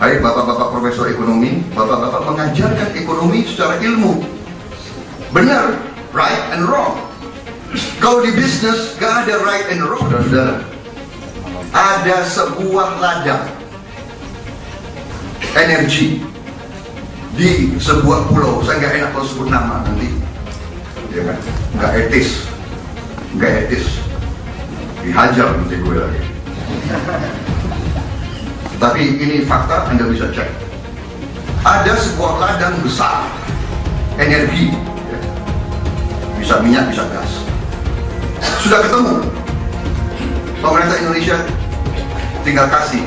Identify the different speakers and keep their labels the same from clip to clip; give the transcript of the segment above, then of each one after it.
Speaker 1: Hai bapak-bapak profesor ekonomi, bapak-bapak mengajarkan ekonomi secara ilmu. Benar, right and wrong. Kalau di bisnis gak ada right and wrong, saudara. Ada sebuah ladang energi di sebuah pulau. Saya nggak enak kalau sebut nama nanti, ya kan? Nggak etis, dihajar nanti gue lagi. Tapi ini fakta, Anda bisa cek. Ada sebuah ladang besar energi, ya. Bisa minyak, bisa gas. Sudah ketemu. Pemerintah Indonesia tinggal kasih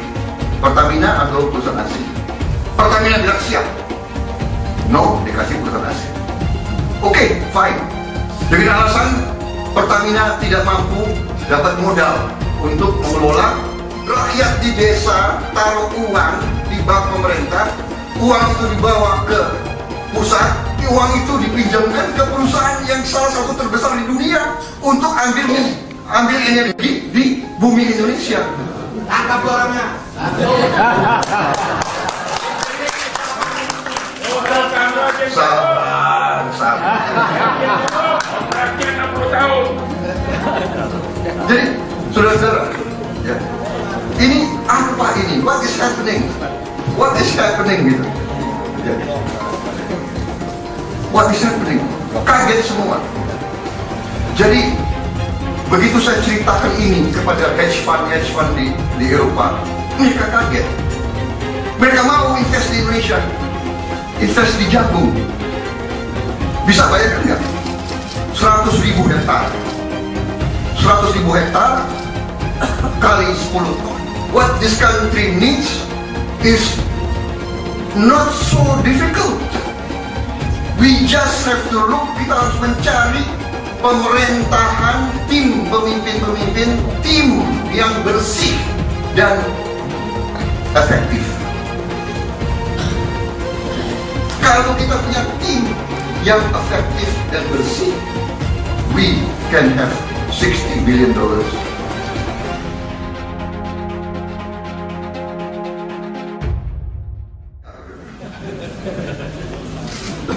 Speaker 1: Pertamina atau perusahaan asing. Pertamina bilang siap. No, dikasih perusahaan asing. Oke, fine. Dengan alasan Pertamina tidak mampu dapat modal untuk mengelola. Rakyat di desa taruh uang di bank pemerintah, uang itu dibawa ke pusat, uang itu dipinjamkan ke perusahaan yang salah satu terbesar di dunia untuk ambil energi di bumi Indonesia. Tangkap orangnya. Sabar. Jadi, saudara-saudara, ya, ini apa ini? What is happening? What is happening gitu? Ya. What is happening? Kaget semua. Jadi begitu saya ceritakan ini kepada hedge fund di Eropa, mereka kaget. Mereka mau invest di Indonesia, invest di jagung. Bisa bayangkan nggak? 100.000 hektar. 100.000 hektar kali 10 ton. What this country needs is not so difficult. We just have to look. Kita harus mencari pemerintahan, tim pemimpin-pemimpin, tim yang bersih dan efektif. Kalau kita punya tim yang efektif dan bersih, we can have $60 billion.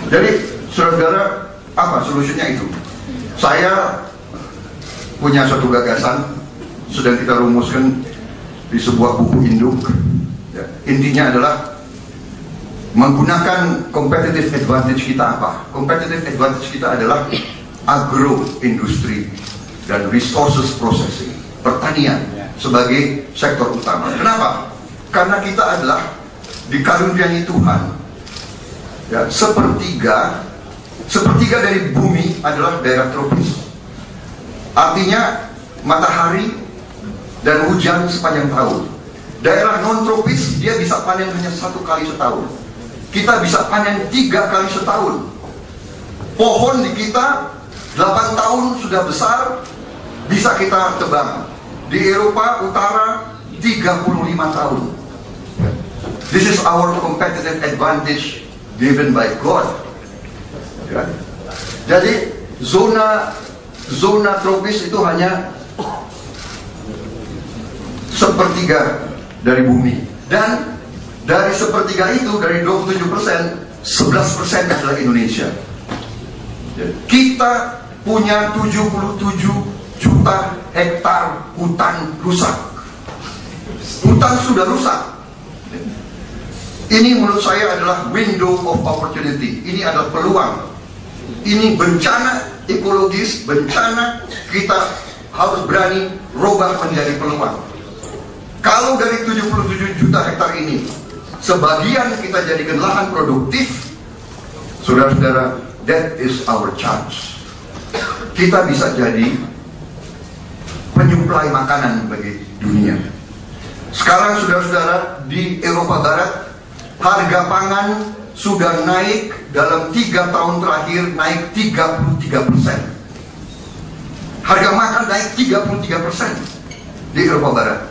Speaker 1: Jadi, saudara, apa solusinya itu? Saya punya suatu gagasan, sedang kita rumuskan di sebuah buku induk. Ya, intinya adalah menggunakan competitive advantage kita apa? Competitive advantage kita adalah agro industri dan resources processing, pertanian sebagai sektor utama. Kenapa? Karena kita adalah dikaruniai Tuhan. Ya, sepertiga dari bumi adalah daerah tropis. Artinya matahari dan hujan sepanjang tahun. Daerah non tropis dia bisa panen hanya 1 kali setahun. Kita bisa panen 3 kali setahun. Pohon di kita 8 tahun sudah besar, bisa kita tebang. Di Eropa Utara 35 tahun. This is our competitive advantage given by God. Ya. Jadi zona tropis itu hanya 1/3 dari bumi, dan dari 1/3 itu, dari 27%, 11% adalah Indonesia. Ya. Kita punya 77 juta hektar hutan rusak. Hutan sudah rusak. Ini menurut saya adalah window of opportunity. Ini adalah peluang. Ini bencana ekologis, bencana kita harus berani robah menjadi peluang. Kalau dari 77 juta hektar ini sebagian kita jadikan lahan produktif, saudara-saudara, that is our chance. Kita bisa jadi penyuplai makanan bagi dunia. Sekarang saudara-saudara, di Eropa Barat harga pangan sudah naik dalam 3 tahun terakhir, naik 33%. Harga makan naik 33% di Eropa Barat.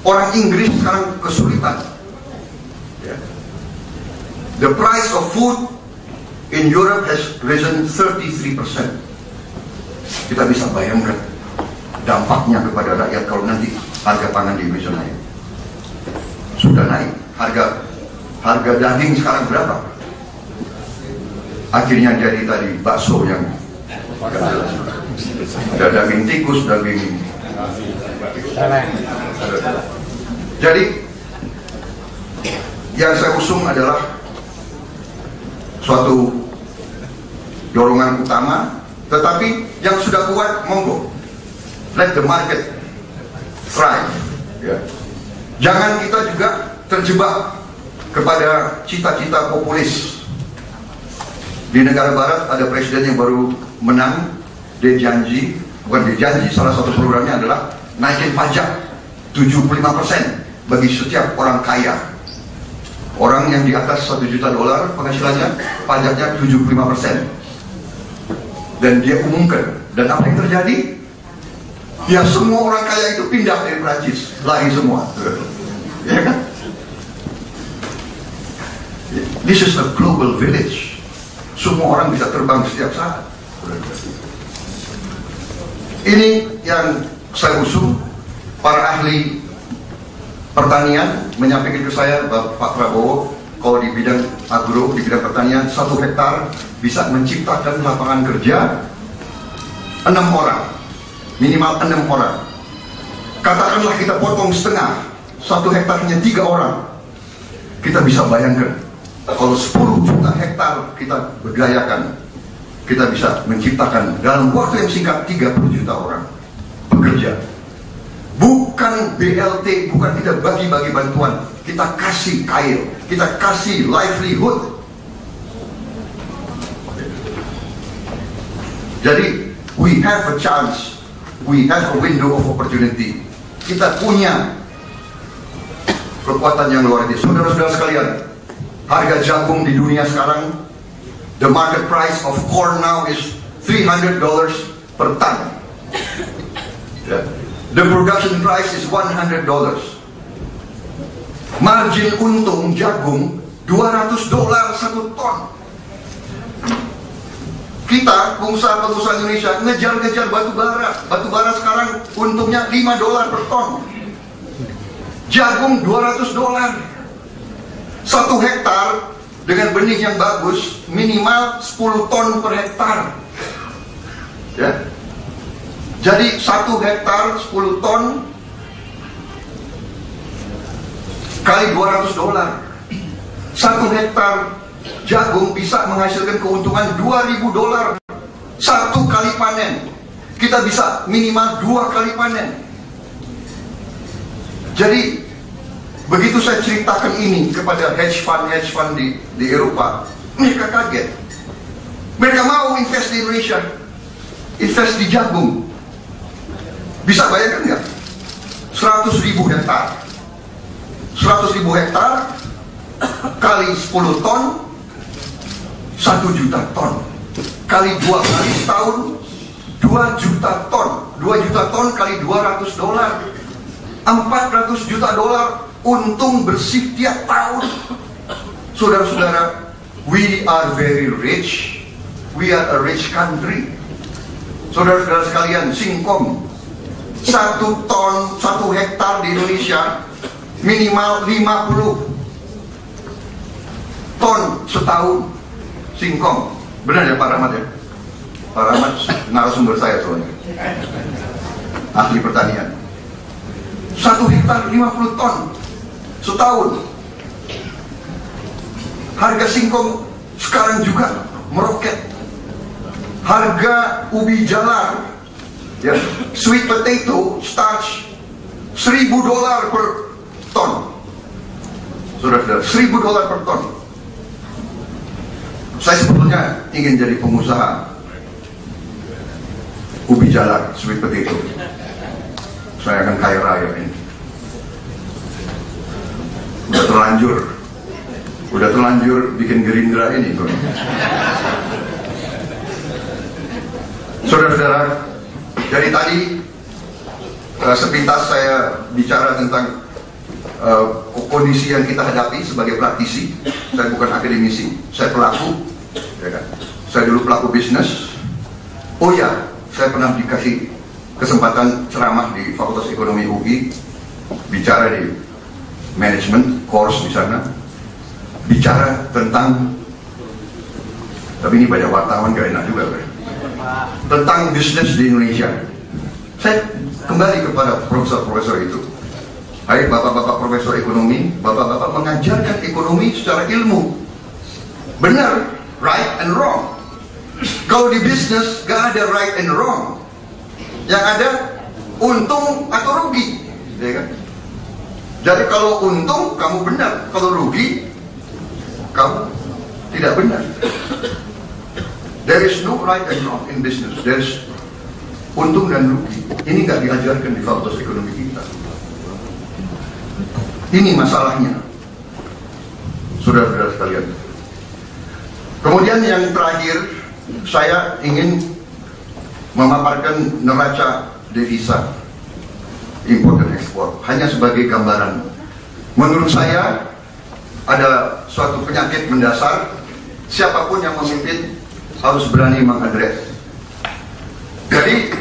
Speaker 1: Orang Inggris sekarang kesulitan. The price of food in Europe has risen 33%. Kita bisa bayangkan dampaknya kepada rakyat kalau nanti harga pangan di Indonesia naik. Sudah naik. harga daging sekarang berapa? Akhirnya jadi tadi bakso yang ada daging tikus, daging. Jadi yang saya usung adalah suatu dorongan utama, tetapi yang sudah kuat monggo, let the market thrive. Ya. Jangan kita juga terjebak kepada cita-cita populis. Di negara barat ada presiden yang baru menang, dia janji, salah satu programnya adalah naikin pajak 75% bagi setiap orang kaya. Orang yang di atas $1 juta penghasilannya, pajaknya 75%. Dan dia umumkan. Dan apa yang terjadi? Ya semua orang kaya itu pindah dari Prancis, lari semua. Ya kan? This is a global village. Semua orang bisa terbang setiap saat. Ini yang saya usung. Para ahli pertanian menyampaikan ke saya, Pak Prabowo, kalau di bidang agro, di bidang pertanian, 1 hektar bisa menciptakan lapangan kerja 6 orang, minimal 6 orang. Katakanlah kita potong setengah, 1 hektarnya 3 orang. Kita bisa bayangkan, kalau 10 juta hektar kita berdayakan, kita bisa menciptakan dalam waktu yang singkat 30 juta orang bekerja. Bukan BLT, bukan kita bagi-bagi bantuan, kita kasih kail, kita kasih livelihood. Jadi, we have a chance, we have a window of opportunity. Kita punya kekuatan yang luar biasa. Saudara-saudara sekalian, harga jagung di dunia sekarang, the market price of corn now is $300 per ton. Yeah. The production price is $100. Margin untung jagung $200 1 ton. Kita pengusaha-pengusaha Indonesia ngejar-ngejar batu bara. Batu bara sekarang untungnya $5 per ton. Jagung $200. 1 hektar dengan benih yang bagus minimal 10 ton per hektar. Ya. Jadi 1 hektar 10 ton kali $200. 1 hektar jagung bisa menghasilkan keuntungan $2.000 1 kali panen. Kita bisa minimal 2 kali panen. Jadi begitu saya ceritakan ini kepada hedge fund di Eropa, mereka kaget. Mereka mau invest di Indonesia, invest di jagung. Bisa bayangkan nggak? 100.000 hektar, 100.000 hektar kali 10 ton, 1 juta ton, kali 2 kali setahun, 2 juta ton, 2 juta ton kali $200, $400 juta untung bersih tiap tahun. Saudara-saudara, we are very rich, we are a rich country. Saudara-saudara sekalian, singkong 1 ton, 1 hektar di Indonesia minimal 50 ton setahun singkong. Benar ya Pak Rahmat ya? Pak Rahmat narasumber saya soalnya, ahli pertanian. 1 hektar 50 ton setahun. Harga singkong sekarang juga meroket. Harga ubi jalar, ya, sweet potato starch $1.000 per ton. Saudara-saudara, $1.000 per ton. Saya sebetulnya ingin jadi pengusaha ubi jalar, sweet potato. Saya akan kaya raya ini. Udah terlanjur bikin Gerindra ini. Saudara-saudara, dari tadi sepintas saya bicara tentang kondisi yang kita hadapi sebagai praktisi. Saya bukan akademisi, saya pelaku, ya kan? Saya dulu pelaku bisnis. Oh ya, saya pernah dikasih kesempatan ceramah di Fakultas Ekonomi UI, bicara di management course di sana, bicara tentang, tapi ini banyak wartawan gak enak juga, tentang bisnis di Indonesia. Saya kembali kepada profesor-profesor itu. Hai bapak-bapak profesor ekonomi, bapak-bapak mengajarkan ekonomi secara ilmu. Benar, right and wrong. Kalau di bisnis gak ada right and wrong. Yang ada untung atau rugi, ya kan? Jadi kalau untung kamu benar, kalau rugi kamu tidak benar. There is no right and wrong in business. There is untung dan rugi. Ini nggak diajarkan di fakultas ekonomi kita. Ini masalahnya, saudara-saudara sekalian. Kemudian yang terakhir, saya ingin memaparkan neraca devisa impor dan ekspor hanya sebagai gambaran. Menurut saya ada suatu penyakit mendasar, siapapun yang memimpin harus berani mengadres. Jadi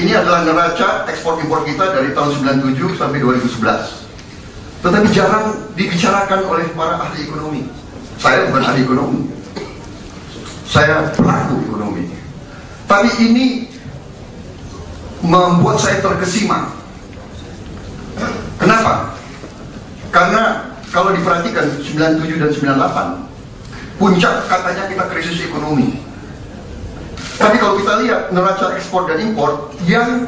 Speaker 1: ini adalah neraca ekspor impor kita dari tahun 97 sampai 2011. Tetapi jarang dibicarakan oleh para ahli ekonomi. Saya bukan ahli ekonomi, saya pelaku ekonomi. Tapi ini membuat saya terkesima. Kenapa? Karena kalau diperhatikan 97 dan 98 puncak katanya kita krisis ekonomi. Tapi kalau kita lihat neraca ekspor dan impor, yang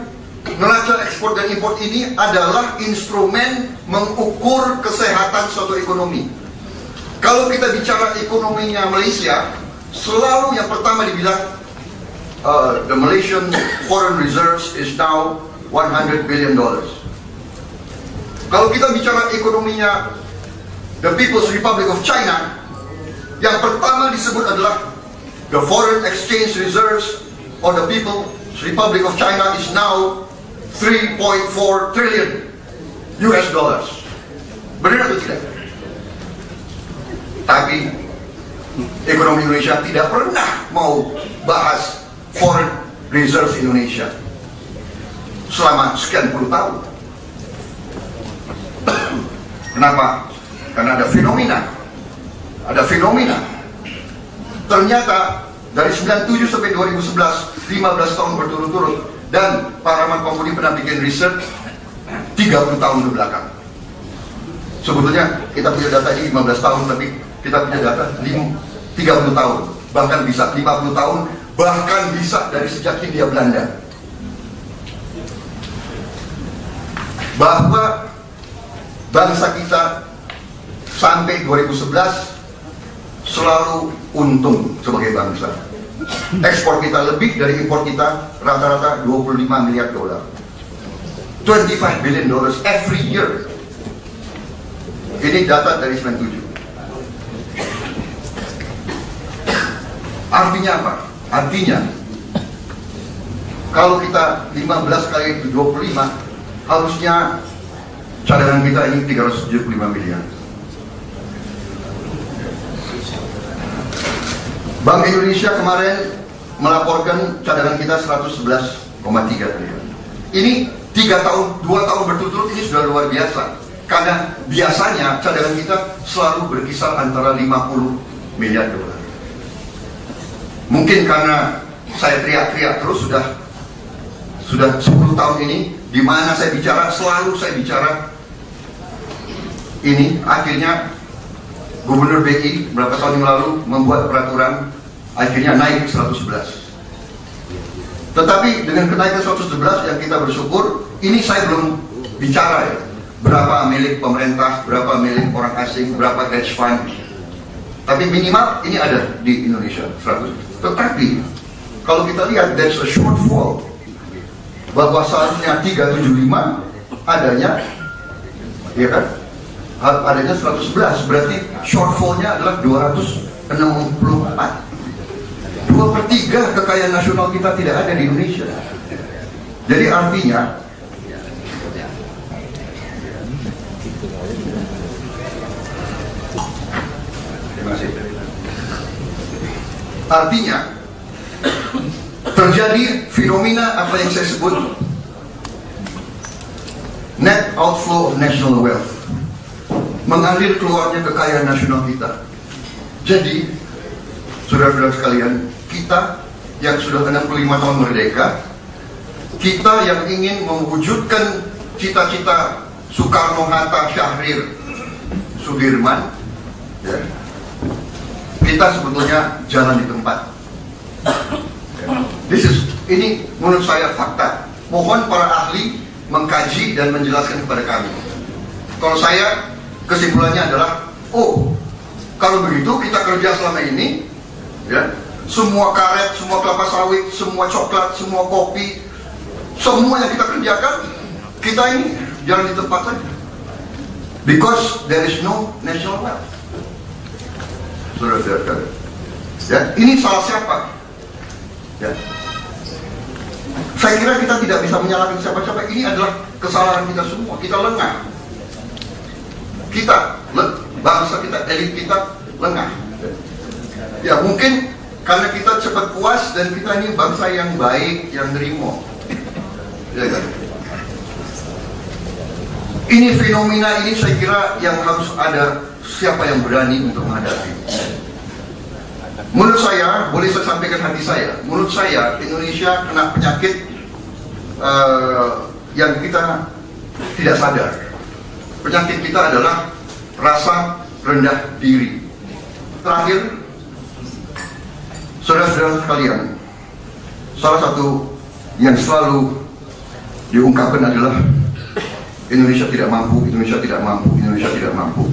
Speaker 1: neraca ekspor dan impor ini adalah instrumen mengukur kesehatan suatu ekonomi. Kalau kita bicara ekonominya Malaysia, selalu yang pertama dibilang the Malaysian foreign reserves is now $100 billion. Kalau kita bicara ekonominya the People's Republic of China, yang pertama disebut adalah the foreign exchange reserves of the People's Republic of China is now $3.4 trillion. Benar atau tidak? Tapi ekonomi Indonesia tidak pernah mau bahas foreign reserve Indonesia selama sekian puluh tahun. Kenapa? Karena ada fenomena. Ternyata dari 97 sampai 2011, 15 tahun berturut-turut, dan Pak Rahman Pambudi pernah bikin riset 30 tahun ke belakang. Sebetulnya kita punya data ini 15 tahun, tapi kita punya data 30 tahun, bahkan bisa 50 tahun, bahkan bisa dari sejak Hindia Belanda. Bahwa bangsa kita sampai 2011 selalu untung sebagai bangsa. Ekspor kita lebih dari impor kita, rata-rata 25 miliar dolar. $25 billion every year. Ini data dari 97. Artinya apa? Artinya kalau kita 15 kali 25, harusnya cadangan kita ini 375 miliar. Bank Indonesia kemarin melaporkan cadangan kita 111,3 triliun. Ini 2 tahun berturut-turut ini sudah luar biasa. Karena biasanya cadangan kita selalu berkisar antara 50 miliar dolar. Mungkin karena saya teriak-teriak terus sudah 10 tahun ini, di mana selalu saya bicara ini, akhirnya Gubernur BI beberapa tahun yang lalu membuat peraturan, akhirnya naik 111. Tetapi dengan kenaikan 111 yang kita bersyukur, ini saya belum bicara ya, berapa milik pemerintah, berapa milik orang asing, berapa hedge fund. Tapi minimal ini ada di Indonesia 100. Tetapi kalau kita lihat there's a shortfall, bahwa seharusnya 375 adanya, ya kan? Adanya 111, berarti shortfallnya adalah 264. 2/3 kekayaan nasional kita tidak ada di Indonesia. Jadi artinya terjadi fenomena apa yang saya sebut net outflow of national wealth. mengalir keluarnya kekayaan nasional kita. Jadi, saudara-saudara sekalian, kita yang sudah 65 tahun merdeka, kita yang ingin mewujudkan cita-cita Soekarno, Hatta, Syahrir, Sudirman, ya, kita sebetulnya jalan di tempat. Ini menurut saya fakta. Mohon para ahli mengkaji dan menjelaskan kepada kami. Kalau saya, kesimpulannya adalah, oh, kalau begitu kita kerja selama ini, ya, semua karet, semua kelapa sawit, semua coklat, semua kopi, semua yang kita kerjakan, kita ini jalan di tempat saja. Because there is no national wealth. Saudara-saudara, ya, ini salah siapa? Ya. Saya kira kita tidak bisa menyalahkan siapa-siapa. Ini adalah kesalahan kita semua. Kita lengah. Bangsa kita, elit kita lengah. Ya mungkin karena kita cepat puas dan kita ini bangsa yang baik, yang nerimo. Ya kan? Ini fenomena ini saya kira yang harus ada siapa yang berani untuk menghadapi. Menurut saya, boleh saya sampaikan hati saya, menurut saya Indonesia kena penyakit yang kita tidak sadar. Penyakit kita adalah rasa rendah diri. Terakhir, saudara-saudara sekalian, salah satu yang selalu diungkapkan adalah Indonesia tidak mampu, Indonesia tidak mampu, Indonesia tidak mampu.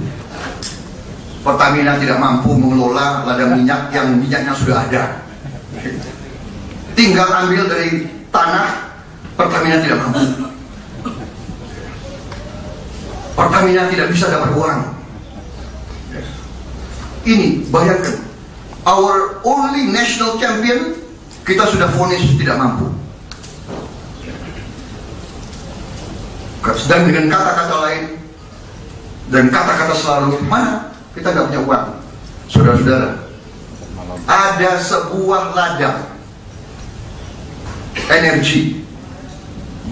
Speaker 1: Pertamina tidak mampu mengelola ladang minyak yang minyaknya sudah ada. Tinggal ambil dari tanah, Pertamina tidak mampu. Pertamina tidak bisa dapat uang. Ini, bayangkan, our only national champion, kita sudah vonis tidak mampu. Dan dengan kata-kata lain, dan kata-kata selalu, mana? Kita nggak punya uang. Saudara-saudara, ada sebuah ladang energi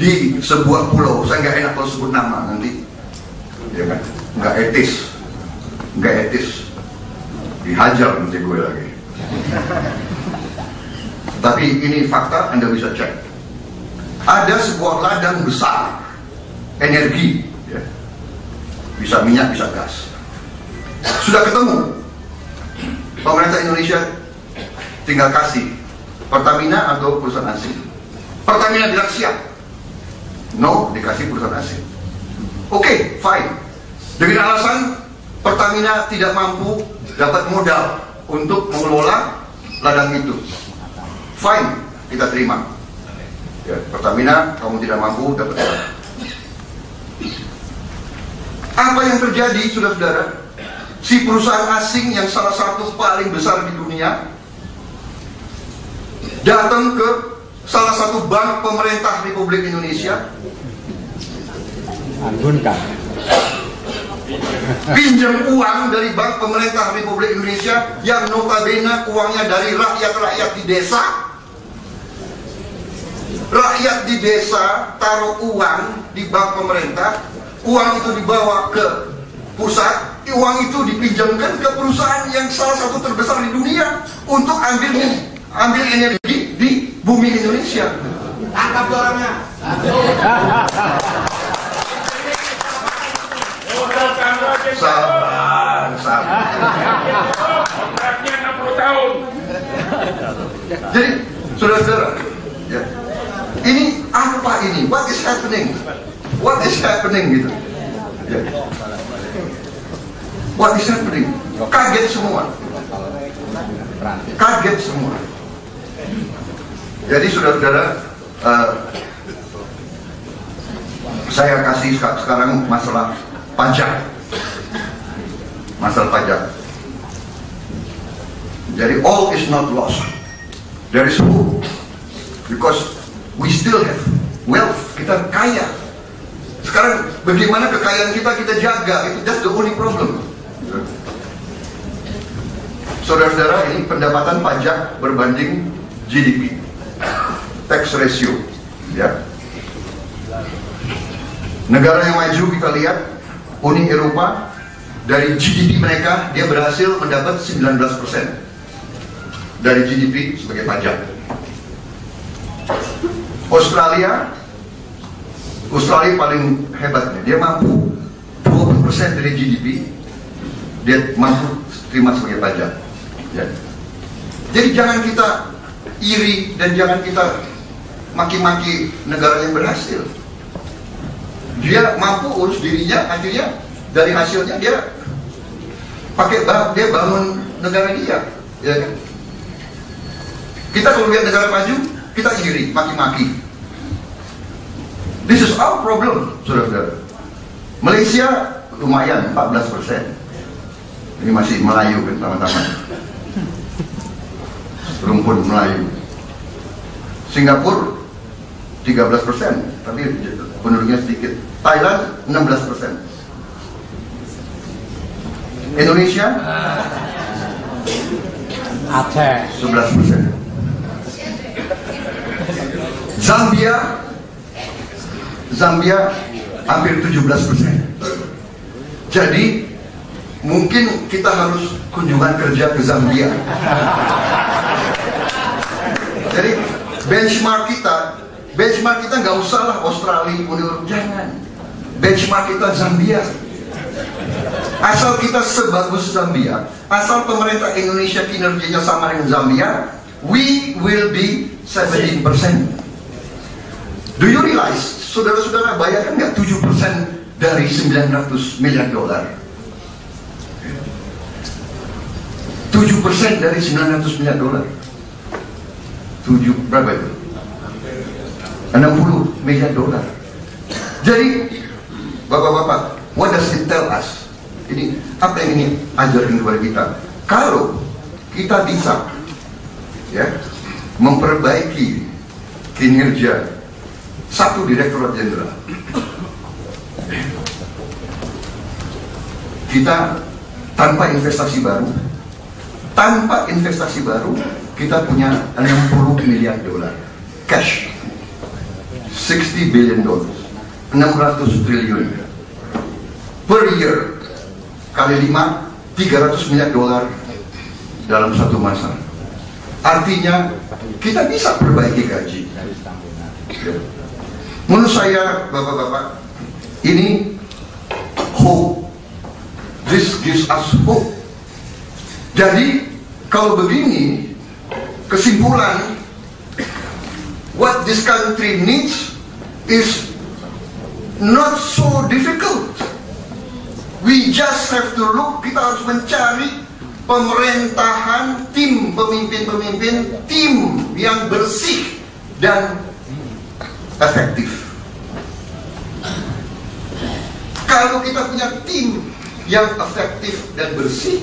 Speaker 1: di sebuah pulau. Saya nggak enak kalau sebut nama nanti, ya kan? Nggak etis, dihajar nanti gue lagi. Tapi ini fakta, Anda bisa cek. Ada sebuah ladang besar energi, ya. Bisa minyak, bisa gas. Sudah ketemu. Pemerintah Indonesia tinggal kasih Pertamina atau perusahaan asing. Pertamina bilang siap. No, dikasih perusahaan asing. Oke, fine. Dengan alasan Pertamina tidak mampu dapat modal untuk mengelola ladang itu. Fine, kita terima. Ya, Pertamina, kamu tidak mampu dapat modal. Apa yang terjadi, saudara-saudara? Si perusahaan asing yang salah satu paling besar di dunia datang ke salah satu bank pemerintah Republik Indonesia, pinjam uang dari bank pemerintah Republik Indonesia yang notabene uangnya dari rakyat-rakyat di desa. Rakyat di desa taruh uang di bank pemerintah, uang itu dibawa ke pusat, uang itu dipinjamkan ke perusahaan yang salah satu terbesar di dunia untuk ambil energi di bumi Indonesia.
Speaker 2: Tangkap orangnya.
Speaker 1: Sabar.
Speaker 2: Kontraknya 60 tahun.
Speaker 1: Jadi, saudara-saudara, ya, ini apa ini? What is happening? What is happening gitu? Ya. What is happening? Kaget semua. Kaget semua. Jadi saudara-saudara, saya kasih sekarang masalah pajak. Masalah pajak. Jadi all is not lost. There is hope. Because we still have wealth. Kita kaya. Sekarang bagaimana kekayaan kita jaga? That's the only problem. Saudara-saudara, ini pendapatan pajak berbanding GDP, tax ratio, ya. Negara yang maju kita lihat, Uni Eropa dari GDP mereka, dia berhasil mendapat 19% dari GDP sebagai pajak. Australia paling hebatnya, dia mampu 20% dari GDP dia mampu terima sebagai pajak. Ya. Jadi jangan kita iri dan jangan kita maki-maki negara yang berhasil. Dia mampu urus dirinya, akhirnya dari hasilnya dia dia bangun negara dia, ya kan? Kita kalau lihat negara maju, kita iri, maki-maki. This is our problem, saudara-saudara. Malaysia lumayan 14%. Ini masih Melayu kan, teman-teman. Rumpun Melayu. Singapura 13%, tapi penduduknya sedikit. Thailand 16%. Indonesia
Speaker 3: Aceh
Speaker 1: 11%. Zambia hampir 17%. Jadi mungkin kita harus kunjungan kerja ke Zambia. Jadi benchmark kita nggak usah lah Australia, Uni Eropa, jangan. Benchmark kita Zambia. Asal kita sebagus Zambia, asal pemerintah Indonesia kinerjanya sama dengan Zambia, we will be 17%. Do you realize, saudara-saudara, bayarkan nggak 7% dari 900 miliar dolar? 7% dari 900 miliar dolar. 7 berapa itu? 60 miliar dolar. Jadi, bapak-bapak, what does it tell us? Ini apa yang ini ajarin kepada kita? Kalau kita bisa, ya, memperbaiki kinerja satu direktorat jenderal, kita tanpa investasi baru, kita punya 60 miliar dolar cash, 60 billion dollars, 600 triliun per year, kali 5, 300 miliar dolar dalam satu masa. Artinya kita bisa perbaiki gaji. Menurut saya, bapak-bapak, ini hope. This gives us hope. Jadi kalau begini, kesimpulan, what this country needs is not so difficult. We just have to look, kita harus mencari pemerintahan, tim pemimpin-pemimpin, tim yang bersih dan efektif. Kalau kita punya tim yang efektif dan bersih,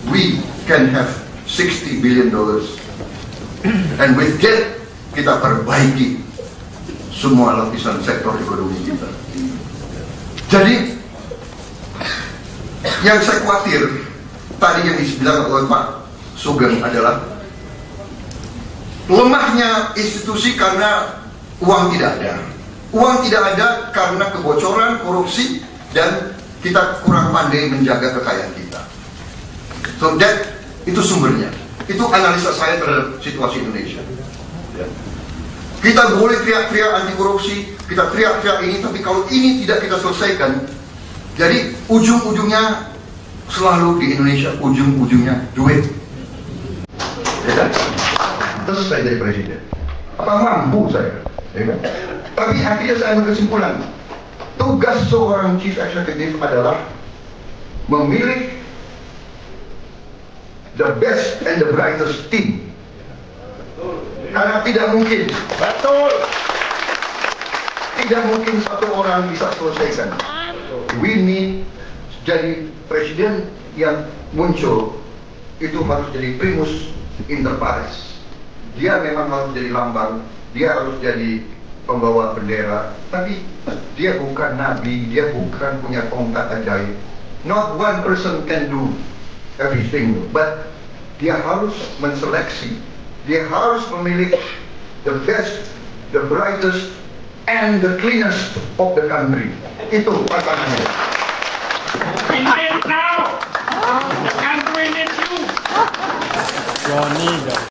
Speaker 1: we can have 60 billion dollars. And with that, kita perbaiki semua lapisan sektor ekonomi kita. Jadi, yang saya khawatir tadi yang dibilang oleh Pak Sugeng adalah lemahnya institusi karena uang tidak ada. Uang tidak ada karena kebocoran, korupsi, dan kita kurang pandai menjaga kekayaan kita. So that, itu sumbernya. Itu analisa saya terhadap situasi Indonesia. Kita boleh teriak-teriak anti korupsi, kita teriak-teriak ini, tapi kalau ini tidak kita selesaikan, jadi ujung-ujungnya selalu di Indonesia, ujung-ujungnya duit. Ya kan? Terus saya jadi presiden. Apa mampu saya? Ya kan? Tapi akhirnya saya ambil kesimpulan, tugas seorang chief executive adalah memilih the best and the brightest team. Karena tidak mungkin, tidak mungkin satu orang bisa selesaikan. We need, jadi presiden yang muncul itu harus jadi primus inter pares. Dia memang harus jadi lambang, dia harus jadi pembawa bendera, tapi dia bukan nabi, dia bukan punya tongkat ajaib. Not one person can do everything, but dia harus menseleksi, dia harus memilih the best, the brightest, and the cleanest of the country. Itu pasangannya.
Speaker 3: Joni.